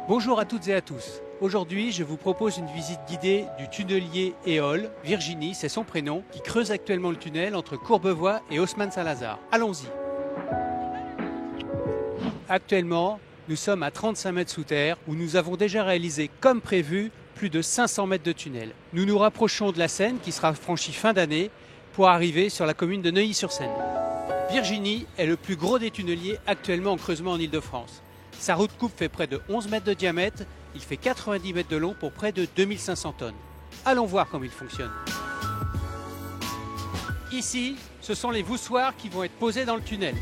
Bonjour à toutes et à tous. Aujourd'hui, je vous propose une visite guidée du tunnelier Éole, Virginie, c'est son prénom, qui creuse actuellement le tunnel entre Courbevoie et Haussmann-Saint-Lazare. Allons-y. Actuellement, nous sommes à 35 mètres sous terre, où nous avons déjà réalisé, comme prévu, plus de 500 mètres de tunnel. Nous nous rapprochons de la Seine, qui sera franchie fin d'année, pour arriver sur la commune de Neuilly-sur-Seine. Virginie est le plus gros des tunneliers actuellement en creusement en Ile-de-France. Sa roue de coupe fait près de 11 mètres de diamètre, il fait 90 mètres de long pour près de 2500 tonnes. Allons voir comment il fonctionne. Ici, ce sont les voussoirs qui vont être posés dans le tunnel.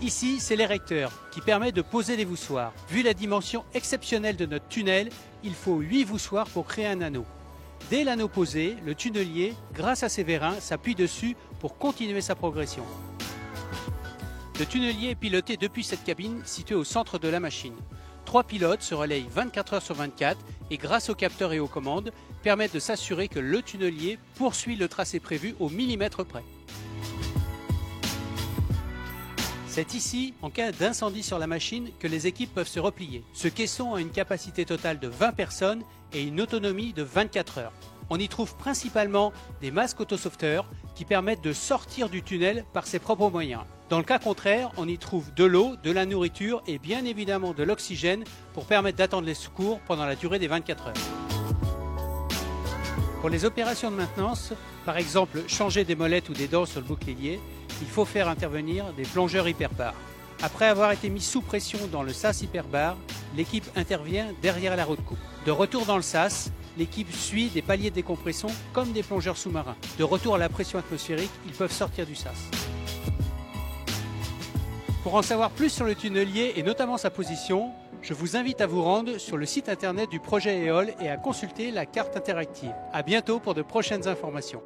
Ici, c'est l'érecteur qui permet de poser les voussoirs. Vu la dimension exceptionnelle de notre tunnel, il faut 8 voussoirs pour créer un anneau. Dès l'anneau posé, le tunnelier, grâce à ses vérins, s'appuie dessus pour continuer sa progression. Le tunnelier est piloté depuis cette cabine située au centre de la machine. 3 pilotes se relayent 24 heures sur 24 et grâce aux capteurs et aux commandes permettent de s'assurer que le tunnelier poursuit le tracé prévu au millimètre près. C'est ici, en cas d'incendie sur la machine, que les équipes peuvent se replier. Ce caisson a une capacité totale de 20 personnes et une autonomie de 24 heures. On y trouve principalement des masques autosauveteurs qui permettent de sortir du tunnel par ses propres moyens. Dans le cas contraire, on y trouve de l'eau, de la nourriture et bien évidemment de l'oxygène pour permettre d'attendre les secours pendant la durée des 24 heures. Pour les opérations de maintenance, par exemple changer des molettes ou des dents sur le bouclier, il faut faire intervenir des plongeurs hyperbares. Après avoir été mis sous pression dans le sas hyperbar, l'équipe intervient derrière la roue de coupe. De retour dans le sas, l'équipe suit des paliers de décompression comme des plongeurs sous-marins. De retour à la pression atmosphérique, ils peuvent sortir du sas. Pour en savoir plus sur le tunnelier et notamment sa position, je vous invite à vous rendre sur le site internet du projet Éole et à consulter la carte interactive. À bientôt pour de prochaines informations.